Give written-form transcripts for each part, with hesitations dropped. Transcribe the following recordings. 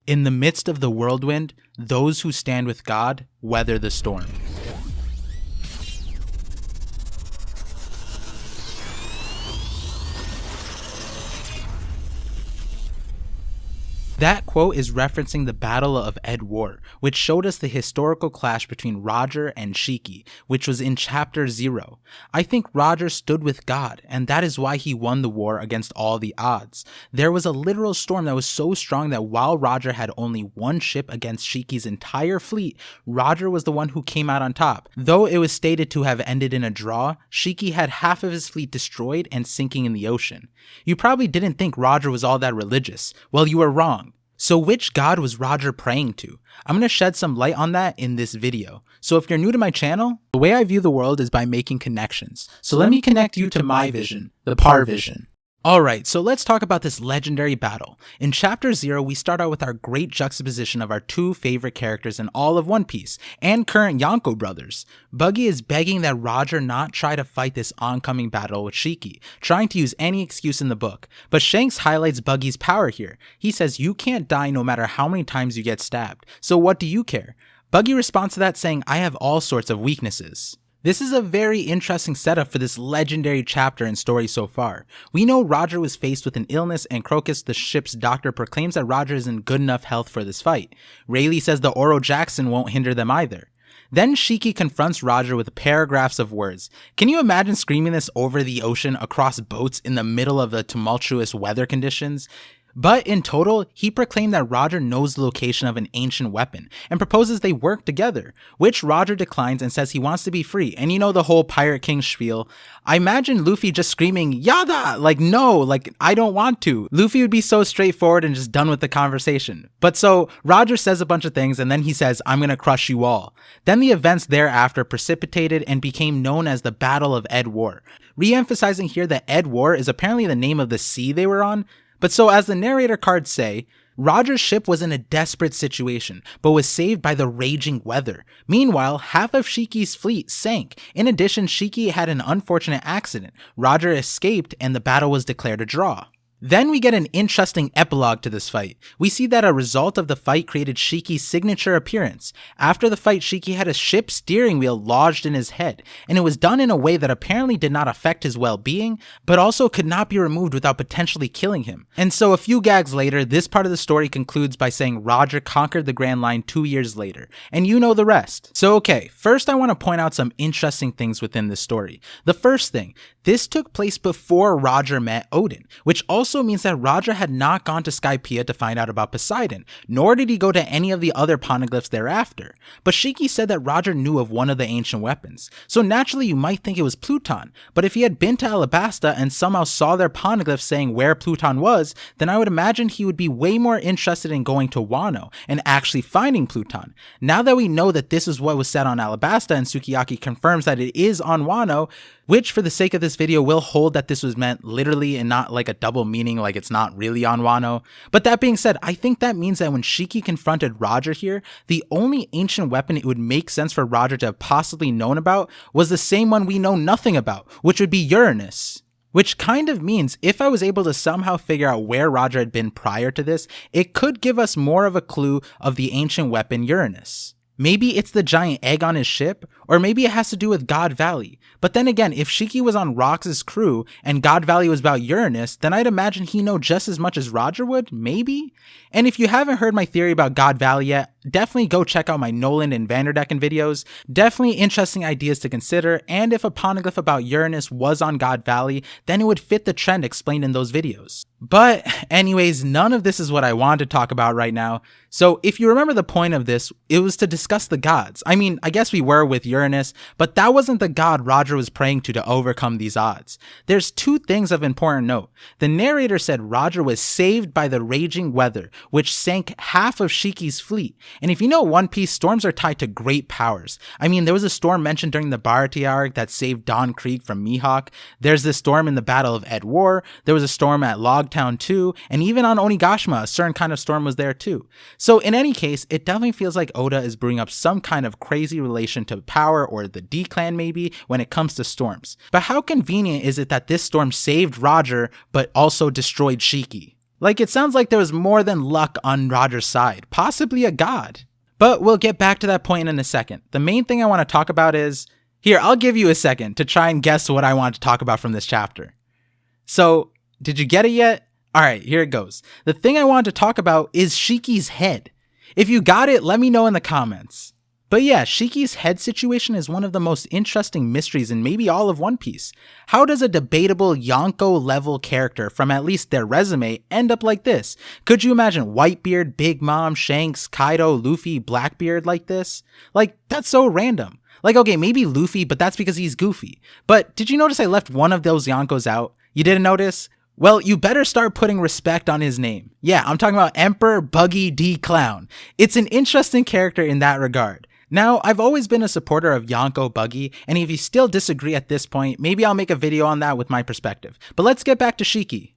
In the midst of the whirlwind, those who stand with God weather the storm. That quote is referencing the Battle of Ed War, which showed us the historical clash between Roger and Shiki, which was in Chapter 0. I think Roger stood with God, and that is why he won the war against all the odds. There was a literal storm that was so strong that while Roger had only one ship against Shiki's entire fleet, Roger was the one who came out on top. Though it was stated to have ended in a draw, Shiki had half of his fleet destroyed and sinking in the ocean. You probably didn't think Roger was all that religious. Well, you were wrong. So which god was Roger praying to? I'm going to shed some light on that in this video. So if you're new to my channel, the way I view the world is by making connections. So let me connect you to my vision, the ParVision. Alright, so let's talk about this legendary battle. In Chapter 0, we start out with our great juxtaposition of our two favorite characters in all of One Piece, and current Yonko brothers. Buggy is begging that Roger not try to fight this oncoming battle with Shiki, trying to use any excuse in the book. But Shanks highlights Buggy's power here. He says you can't die no matter how many times you get stabbed, so what do you care? Buggy responds to that saying, I have all sorts of weaknesses. This is a very interesting setup for this legendary chapter and story so far. We know Roger was faced with an illness, and Crocus, the ship's doctor, proclaims that Roger is in good enough health for this fight. Rayleigh says the Oro Jackson won't hinder them either. Then Shiki confronts Roger with paragraphs of words. Can you imagine screaming this over the ocean across boats in the middle of the tumultuous weather conditions? But in total, he proclaimed that Roger knows the location of an ancient weapon and proposes they work together, which Roger declines and says he wants to be free. And you know the whole Pirate King spiel. I imagine Luffy just screaming, Yada! Like, no, like, I don't want to. Luffy would be so straightforward and just done with the conversation. But so, Roger says a bunch of things and then he says, I'm gonna crush you all. Then the events thereafter precipitated and became known as the Battle of Ed War. Re-emphasizing here that Ed War is apparently the name of the sea they were on. But so as the narrator cards say, Roger's ship was in a desperate situation, but was saved by the raging weather. Meanwhile, half of Shiki's fleet sank. In addition, Shiki had an unfortunate accident. Roger escaped and the battle was declared a draw. Then we get an interesting epilogue to this fight. We see that a result of the fight created Shiki's signature appearance. After the fight, Shiki had a ship steering wheel lodged in his head, and it was done in a way that apparently did not affect his well-being, but also could not be removed without potentially killing him. And so a few gags later, this part of the story concludes by saying Roger conquered the Grand Line 2 years later, and you know the rest. So okay, first I want to point out some interesting things within this story. The first thing, this took place before Roger met Odin, which also means that Roger had not gone to Skypiea to find out about Poseidon, nor did he go to any of the other poneglyphs thereafter. But Shiki said that Roger knew of one of the ancient weapons, so naturally you might think it was Pluton, but if he had been to Alabasta and somehow saw their poneglyphs saying where Pluton was, then I would imagine he would be way more interested in going to Wano and actually finding Pluton. Now that we know that this is what was said on Alabasta and Sukiyaki confirms that it is on Wano, which for the sake of this video will hold that this was meant literally and not like a double meaning like it's not really on Wano. But that being said, I think that means that when Shiki confronted Roger here, the only ancient weapon it would make sense for Roger to have possibly known about was the same one we know nothing about, which would be Uranus. Which kind of means if I was able to somehow figure out where Roger had been prior to this, it could give us more of a clue of the ancient weapon Uranus. Maybe it's the giant egg on his ship, or maybe it has to do with God Valley. But then again, if Shiki was on Rox's crew and God Valley was about Uranus, then I'd imagine he'd know just as much as Roger would, maybe? And if you haven't heard my theory about God Valley yet, definitely go check out my Nolan and Vanderdecken videos. Definitely interesting ideas to consider, and if a poneglyph about Uranus was on God Valley, then it would fit the trend explained in those videos. But anyways, none of this is what I wanted to talk about right now. So if you remember the point of this, it was to discuss the gods. I mean, I guess we were with Uranus, but that wasn't the god Roger was praying to overcome these odds. There's two things of important note. The narrator said Roger was saved by the raging weather, which sank half of Shiki's fleet. And if you know One Piece, storms are tied to great powers. I mean, there was a storm mentioned during the Baratie arc that saved Don Krieg from Mihawk. There's this storm in the Battle of Ed War. There was a storm at Logtown too. And even on Onigashima, a certain kind of storm was there too. So in any case, it definitely feels like Oda is bringing up some kind of crazy relation to power, or the D-Clan maybe, when it comes to storms. But how convenient is it that this storm saved Roger, but also destroyed Shiki? Like, it sounds like there was more than luck on Roger's side, possibly a god. But we'll get back to that point in a second. The main thing I want to talk about is, here, I'll give you a second to try and guess what I want to talk about from this chapter. So, did you get it yet? Alright, here it goes. The thing I wanted to talk about is Shiki's head. If you got it, let me know in the comments. But yeah, Shiki's head situation is one of the most interesting mysteries in maybe all of One Piece. How does a debatable Yonko level character from at least their resume end up like this? Could you imagine Whitebeard, Big Mom, Shanks, Kaido, Luffy, Blackbeard like this? Like, that's so random. Like, okay, maybe Luffy, but that's because he's goofy. But did you notice I left one of those Yonkos out? You didn't notice? Well, you better start putting respect on his name. Yeah, I'm talking about Emperor Buggy D. Clown. It's an interesting character in that regard. Now, I've always been a supporter of Yonko Buggy, and if you still disagree at this point, maybe I'll make a video on that with my perspective. But let's get back to Shiki.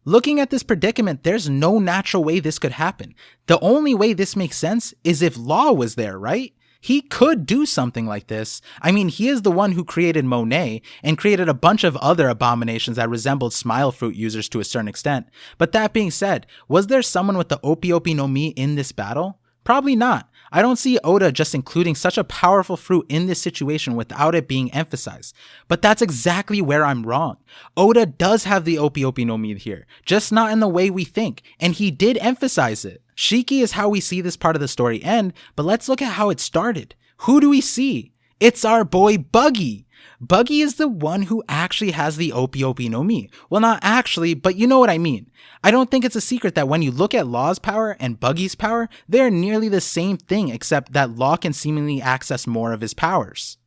Looking at this predicament, there's no natural way this could happen. The only way this makes sense is if Law was there, right? He could do something like this. I mean, he is the one who created Monet and created a bunch of other abominations that resembled Smile Fruit users to a certain extent. But that being said, was there someone with the Opi Opi no Mi in this battle? Probably not. I don't see Oda just including such a powerful fruit in this situation without it being emphasized. But that's exactly where I'm wrong. Oda does have the Opi Opi no Mi here, just not in the way we think, and he did emphasize it. Shiki is how we see this part of the story end, but let's look at how it started. Who do we see? It's our boy Buggy. Buggy is the one who actually has the Opi Opi no Mi. Well, not actually, but you know what I mean. I don't think it's a secret that when you look at Law's power and Buggy's power, they're nearly the same thing, except that Law can seemingly access more of his powers.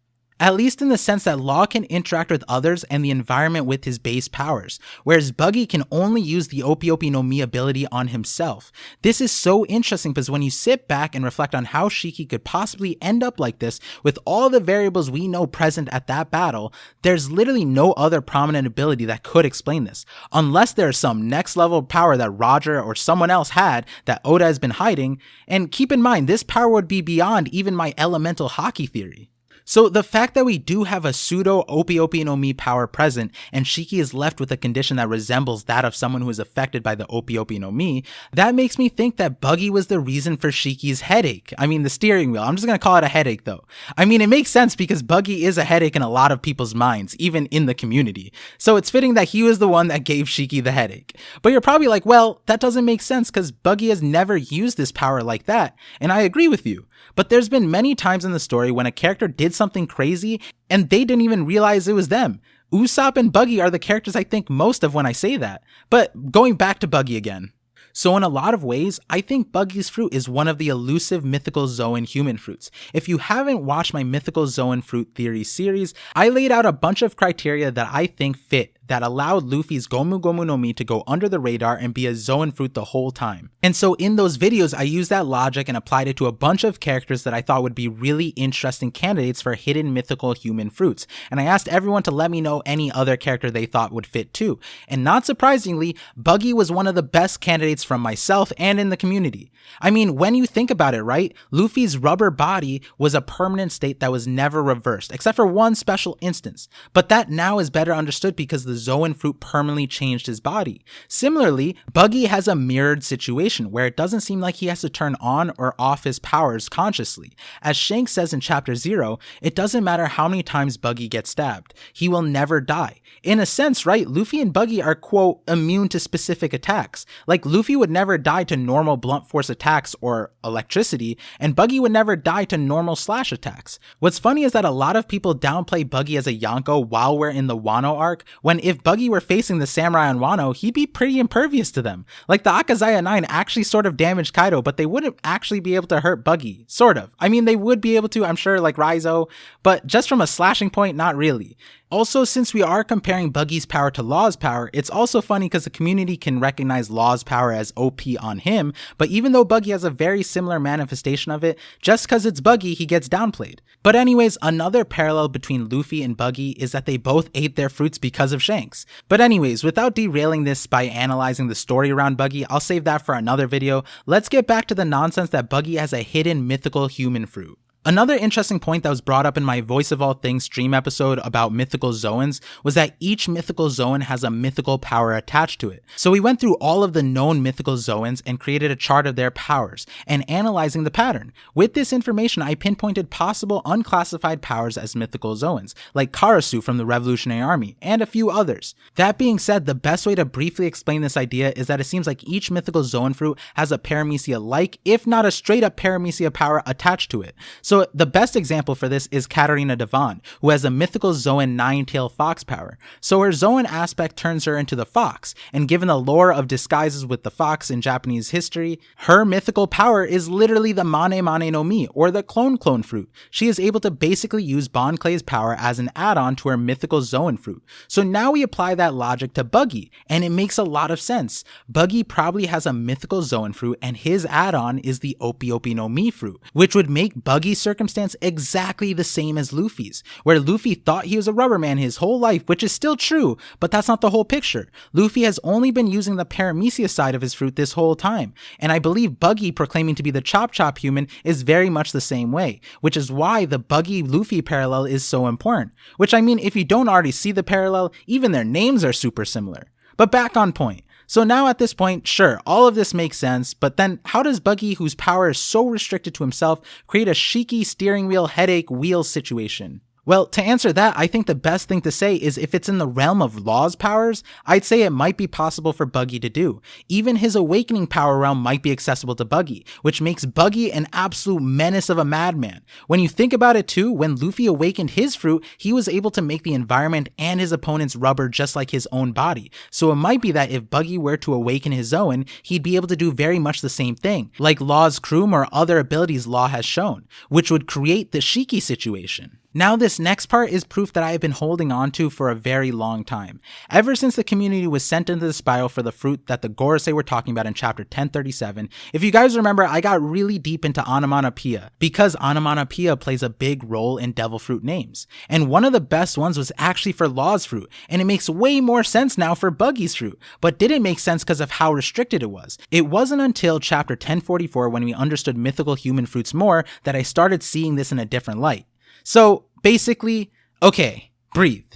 At least in the sense that Law can interact with others and the environment with his base powers, whereas Buggy can only use the Opi Opi no Mi ability on himself. This is so interesting because when you sit back and reflect on how Shiki could possibly end up like this with all the variables we know present at that battle, there's literally no other prominent ability that could explain this, unless there's some next level power that Roger or someone else had that Oda has been hiding, and keep in mind this power would be beyond even my elemental hockey theory. So the fact that we do have a pseudo Opi Opi no Mi power present and Shiki is left with a condition that resembles that of someone who is affected by the Opi Opi no Mi, that makes me think that Buggy was the reason for Shiki's headache. I mean, the steering wheel. I'm just going to call it a headache though. I mean, it makes sense because Buggy is a headache in a lot of people's minds, even in the community. So it's fitting that he was the one that gave Shiki the headache. But you're probably like, well, that doesn't make sense because Buggy has never used this power like that. And I agree with you. But there's been many times in the story when a character did something crazy and they didn't even realize it was them. Usopp and Buggy are the characters I think most of when I say that. But going back to Buggy again. So in a lot of ways, I think Buggy's fruit is one of the elusive mythical Zoan human fruits. If you haven't watched my mythical Zoan fruit theory series, I laid out a bunch of criteria that I think fit that allowed Luffy's Gomu Gomu no Mi to go under the radar and be a Zoan fruit the whole time. And so in those videos, I used that logic and applied it to a bunch of characters that I thought would be really interesting candidates for hidden mythical human fruits. And I asked everyone to let me know any other character they thought would fit too. And not surprisingly, Buggy was one of the best candidates from myself and in the community. I mean, when you think about it, right? Luffy's rubber body was a permanent state that was never reversed, except for one special instance. But that now is better understood because the Zoan fruit permanently changed his body. Similarly, Buggy has a mirrored situation where it doesn't seem like he has to turn on or off his powers consciously. As Shanks says in chapter 0, it doesn't matter how many times Buggy gets stabbed. He will never die. In a sense, right, Luffy and Buggy are, quote, immune to specific attacks. Like, Luffy would never die to normal blunt force attacks or electricity, and Buggy would never die to normal slash attacks. What's funny is that a lot of people downplay Buggy as a Yonko while we're in the Wano arc, when if Buggy were facing the samurai on Wano, he'd be pretty impervious to them. Like, the Akazaya 9 actually sort of damaged Kaido, but they wouldn't actually be able to hurt Buggy. Sort of. I mean, they would be able to, I'm sure, like Raizo, but just from a slashing point, not really. Also, since we are comparing Buggy's power to Law's power, it's also funny because the community can recognize Law's power as OP on him, but even though Buggy has a very similar manifestation of it, just because it's Buggy, he gets downplayed. But anyways, another parallel between Luffy and Buggy is that they both ate their fruits because of Shanks. But anyways, without derailing this by analyzing the story around Buggy, I'll save that for another video. Let's get back to the nonsense that Buggy has a hidden mythical human fruit. Another interesting point that was brought up in my Voice of All Things stream episode about mythical Zoans was that each mythical Zoan has a mythical power attached to it. So we went through all of the known mythical Zoans and created a chart of their powers and analyzing the pattern. With this information, I pinpointed possible unclassified powers as mythical Zoans, like Karasu from the Revolutionary Army, and a few others. That being said, the best way to briefly explain this idea is that it seems like each mythical Zoan fruit has a paramecia-like, if not a straight-up paramecia power attached to it. So the best example for this is Katarina Devon, who has a mythical Zoan nine-tailed fox power. So her Zoan aspect turns her into the fox, and given the lore of disguises with the fox in Japanese history, her mythical power is literally the Mane Mane no Mi, or the clone fruit. She is able to basically use Bon Clay's power as an add-on to her mythical Zoan fruit. So now we apply that logic to Buggy, and it makes a lot of sense. Buggy probably has a mythical Zoan fruit, and his add-on is the Opi Opi no Mi fruit, which would make Buggy's circumstance exactly the same as Luffy's, where Luffy thought he was a rubber man his whole life, which is still true, but that's not the whole picture. Luffy has only been using the paramecia side of his fruit this whole time, and I believe Buggy proclaiming to be the Chop Chop human is very much the same way, which is why the Buggy-Luffy parallel is so important. Which, I mean, if you don't already see the parallel, even their names are super similar. But back on point. So now at this point, sure, all of this makes sense, but then how does Buggy, whose power is so restricted to himself, create a Shiki steering wheel headache wheel situation? Well, to answer that, I think the best thing to say is if it's in the realm of Law's powers, I'd say it might be possible for Buggy to do. Even his awakening power realm might be accessible to Buggy, which makes Buggy an absolute menace of a madman. When you think about it too, when Luffy awakened his fruit, he was able to make the environment and his opponent's rubber just like his own body. So it might be that if Buggy were to awaken his Zoan, he'd be able to do very much the same thing, like Law's Kroom or other abilities Law has shown, which would create the Shiki situation. Now this next part is proof that I have been holding on to for a very long time. Ever since the community was sent into the spiral for the fruit that the Gorosei were talking about in chapter 1037, if you guys remember, I got really deep into onomatopoeia, because onomatopoeia plays a big role in devil fruit names. And one of the best ones was actually for Law's fruit, and it makes way more sense now for Buggy's fruit, but didn't make sense because of how restricted it was. It wasn't until chapter 1044 when we understood mythical human fruits more that I started seeing this in a different light. So basically, okay, breathe.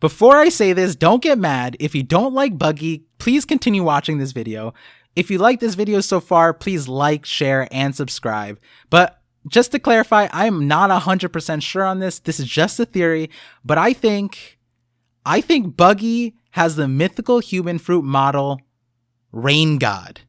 Before I say this, don't get mad. If you don't like Buggy, please continue watching this video. If you like this video so far, please like, share, and subscribe. But just to clarify, I'm not 100% sure on this. This is just a theory, but I think Buggy has the mythical human fruit model, Rain God.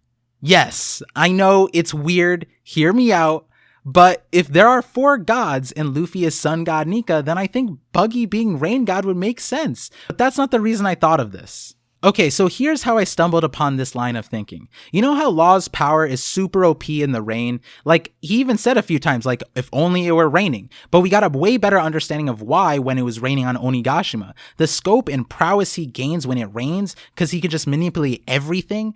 Yes, I know it's weird. Hear me out. But if there are 4 gods and Luffy is sun god Nika, then I think Buggy being rain god would make sense. But that's not the reason I thought of this. Okay, so here's how I stumbled upon this line of thinking. You know how Law's power is super OP in the rain? Like, he even said a few times, like, if only it were raining. But we got a way better understanding of why when it was raining on Onigashima. The scope and prowess he gains when it rains, because he could just manipulate everything,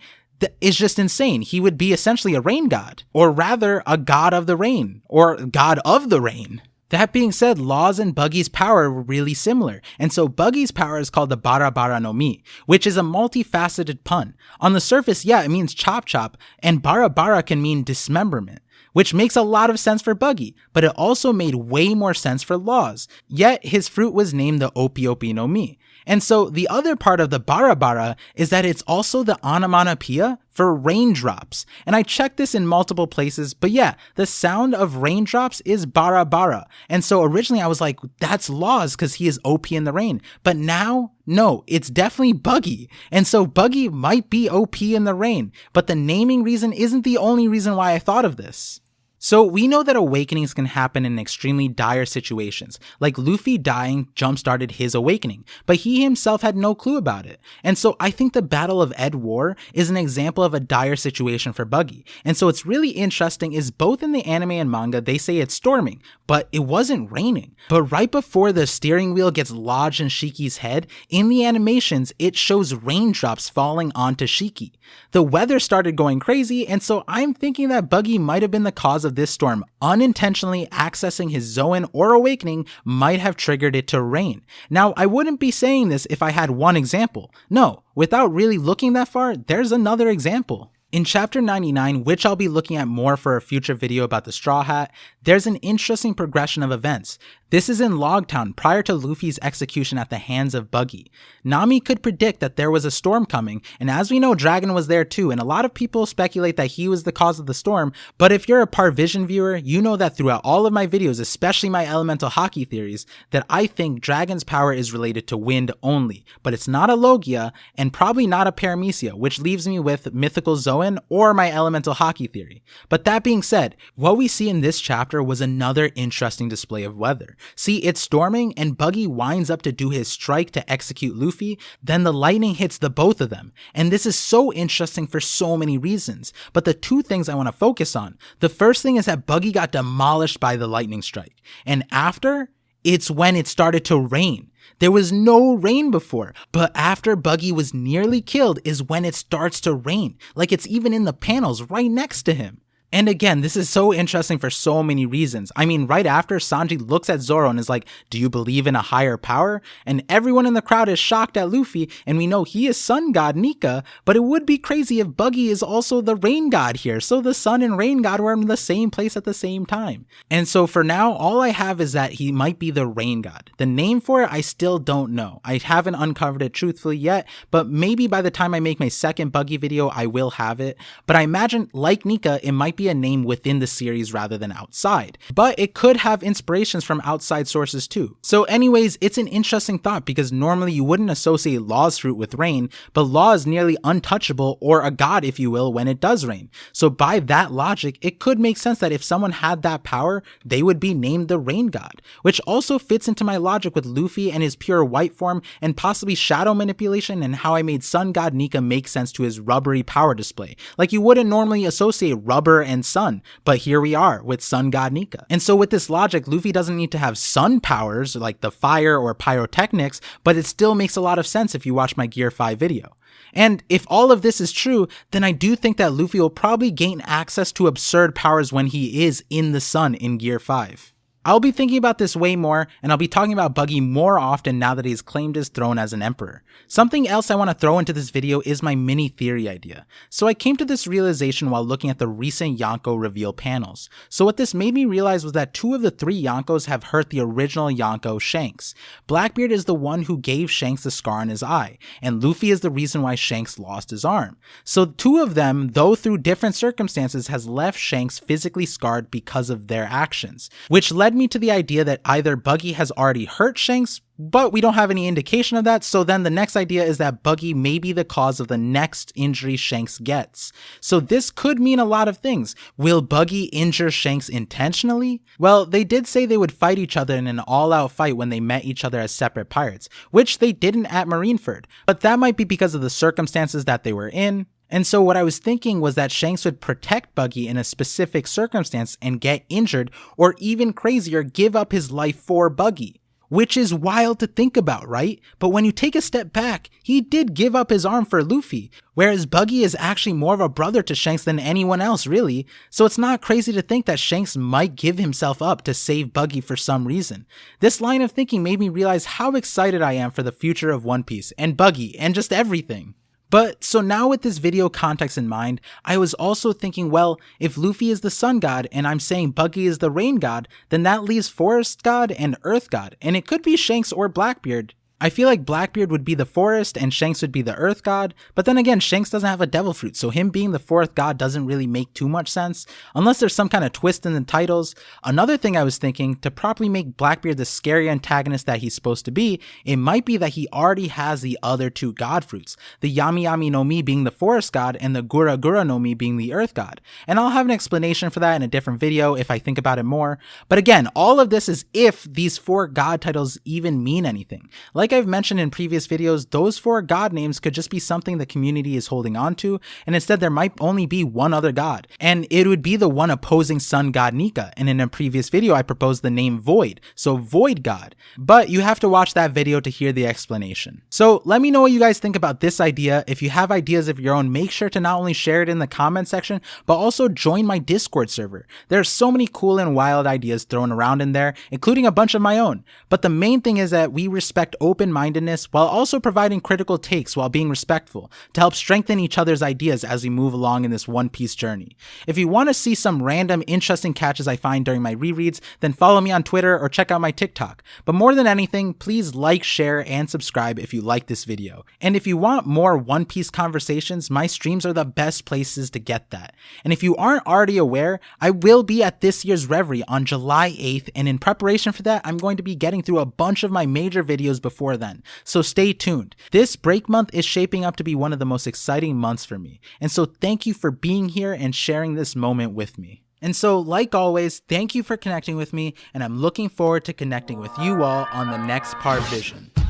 is just insane. He would be essentially a rain god, or rather a god of the rain, or god of the rain. That being said, Law's and Buggy's power were really similar, and so Buggy's power is called the Bara Bara no Mi, which is a multifaceted pun. On the surface, yeah, it means chop chop, and Bara Bara can mean dismemberment, which makes a lot of sense for Buggy, but it also made way more sense for Law's. Yet his fruit was named the Opi Opi no Mi. And so the other part of the Bara Bara is that it's also the onomatopoeia for raindrops. And I checked this in multiple places, but yeah, the sound of raindrops is Bara Bara. And so originally I was like, that's Law's because he is OP in the rain. But now, no, it's definitely Buggy. And so Buggy might be OP in the rain, but the naming reason isn't the only reason why I thought of this. So we know that awakenings can happen in extremely dire situations, like Luffy dying jump-started his awakening, but he himself had no clue about it. And so I think the Battle of Ed War is an example of a dire situation for Buggy. And so what's really interesting is both in the anime and manga, they say it's storming, but it wasn't raining. But right before the steering wheel gets lodged in Shiki's head, in the animations, it shows raindrops falling onto Shiki. The weather started going crazy, and so I'm thinking that Buggy might have been the cause of this storm. Unintentionally accessing his Zoan or awakening might have triggered it to rain. Now, I wouldn't be saying this if I had one example. No, without really looking that far, there's another example. In chapter 99, which I'll be looking at more for a future video about the Straw Hat, there's an interesting progression of events. This is in Logtown prior to Luffy's execution at the hands of Buggy. Nami could predict that there was a storm coming, and as we know, Dragon was there too, and a lot of people speculate that he was the cause of the storm, but if you're a ParVision viewer, you know that throughout all of my videos, especially my elemental hockey theories, that I think Dragon's power is related to wind only, but it's not a Logia, and probably not a Paramecia, which leaves me with Mythical Zoan or my elemental hockey theory. But that being said, what we see in this chapter was another interesting display of weather. See, it's storming and Buggy winds up to do his strike to execute Luffy, then the lightning hits the both of them. And this is so interesting for so many reasons. But the two things I want to focus on, the first thing is that Buggy got demolished by the lightning strike. And after, it's when it started to rain. There was no rain before, but after Buggy was nearly killed is when it starts to rain. Like it's even in the panels right next to him. And again, this is so interesting for so many reasons. I mean, right after, Sanji looks at Zoro and is like, do you believe in a higher power? And everyone in the crowd is shocked at Luffy, and we know he is Sun God Nika, but it would be crazy if Buggy is also the Rain God here, so the Sun and Rain God were in the same place at the same time. And so for now, all I have is that he might be the Rain God. The name for it, I still don't know. I haven't uncovered it truthfully yet, but maybe by the time I make my second Buggy video, I will have it. But I imagine, like Nika, it might be a name within the series rather than outside, but it could have inspirations from outside sources too. So anyways, it's an interesting thought because normally you wouldn't associate Law's fruit with rain, but Law is nearly untouchable, or a god if you will, when it does rain. So by that logic, it could make sense that if someone had that power, they would be named the Rain God, which also fits into my logic with Luffy and his pure white form and possibly shadow manipulation, and how I made Sun God Nika make sense to his rubbery power display. Like you wouldn't normally associate rubber and sun, but here we are with Sun God Nika. And so with this logic, Luffy doesn't need to have sun powers like the fire or pyrotechnics, but it still makes a lot of sense if you watch my Gear 5 video. And if all of this is true, then I do think that Luffy will probably gain access to absurd powers when he is in the sun in Gear 5. I'll be thinking about this way more, and I'll be talking about Buggy more often now that he's claimed his throne as an emperor. Something else I want to throw into this video is my mini theory idea. So I came to this realization while looking at the recent Yonko reveal panels. So what this made me realize was that 2 of the 3 Yonkos have hurt the original Yonko, Shanks. Blackbeard is the one who gave Shanks the scar on his eye, and Luffy is the reason why Shanks lost his arm. So 2 of them, though through different circumstances, has left Shanks physically scarred because of their actions, which led me to the idea that either Buggy has already hurt Shanks, but we don't have any indication of that, so then the next idea is that Buggy may be the cause of the next injury Shanks gets. So this could mean a lot of things. Will Buggy injure Shanks intentionally? Well, they did say they would fight each other in an all-out fight when they met each other as separate pirates, which they didn't at Marineford, but that might be because of the circumstances that they were in. And so what I was thinking was that Shanks would protect Buggy in a specific circumstance and get injured, or even crazier, give up his life for Buggy. Which is wild to think about, right? But when you take a step back, he did give up his arm for Luffy, whereas Buggy is actually more of a brother to Shanks than anyone else, really. So it's not crazy to think that Shanks might give himself up to save Buggy for some reason. This line of thinking made me realize how excited I am for the future of One Piece, and Buggy, and just everything. But so now with this video context in mind, I was also thinking, well, if Luffy is the Sun God and I'm saying Buggy is the Rain God, then that leaves Forest God and Earth God, and it could be Shanks or Blackbeard. I feel like Blackbeard would be the forest and Shanks would be the earth god, but then again, Shanks doesn't have a devil fruit, so him being the fourth god doesn't really make too much sense, unless there's some kind of twist in the titles. Another thing I was thinking, to properly make Blackbeard the scary antagonist that he's supposed to be, it might be that he already has the other 2 god fruits, the Yami Yami no Mi being the forest god and the Gura Gura no Mi being the earth god, and I'll have an explanation for that in a different video if I think about it more. But again, all of this is if these 4 god titles even mean anything. Like I've mentioned in previous videos, those 4 god names could just be something the community is holding on to, and instead there might only be one other god, and it would be the one opposing Sun God Nika, and in a previous video I proposed the name Void, so Void God, but you have to watch that video to hear the explanation. So let me know what you guys think about this idea. If you have ideas of your own, make sure to not only share it in the comment section, but also join my Discord server. There are so many cool and wild ideas thrown around in there, including a bunch of my own, but the main thing is that we respect opinions open-mindedness while also providing critical takes while being respectful to help strengthen each other's ideas as we move along in this One Piece journey. If you want to see some random interesting catches I find during my rereads, then follow me on Twitter or check out my TikTok. But more than anything, please like, share, and subscribe if you like this video. And if you want more One Piece conversations, my streams are the best places to get that. And if you aren't already aware, I will be at this year's Reverie on July 8th, and in preparation for that, I'm going to be getting through a bunch of my major videos before then, so stay tuned. This break month is shaping up to be one of the most exciting months for me, and so thank you for being here and sharing this moment with me. And so, like always, thank you for connecting with me, and I'm looking forward to connecting with you all on the next ParVision.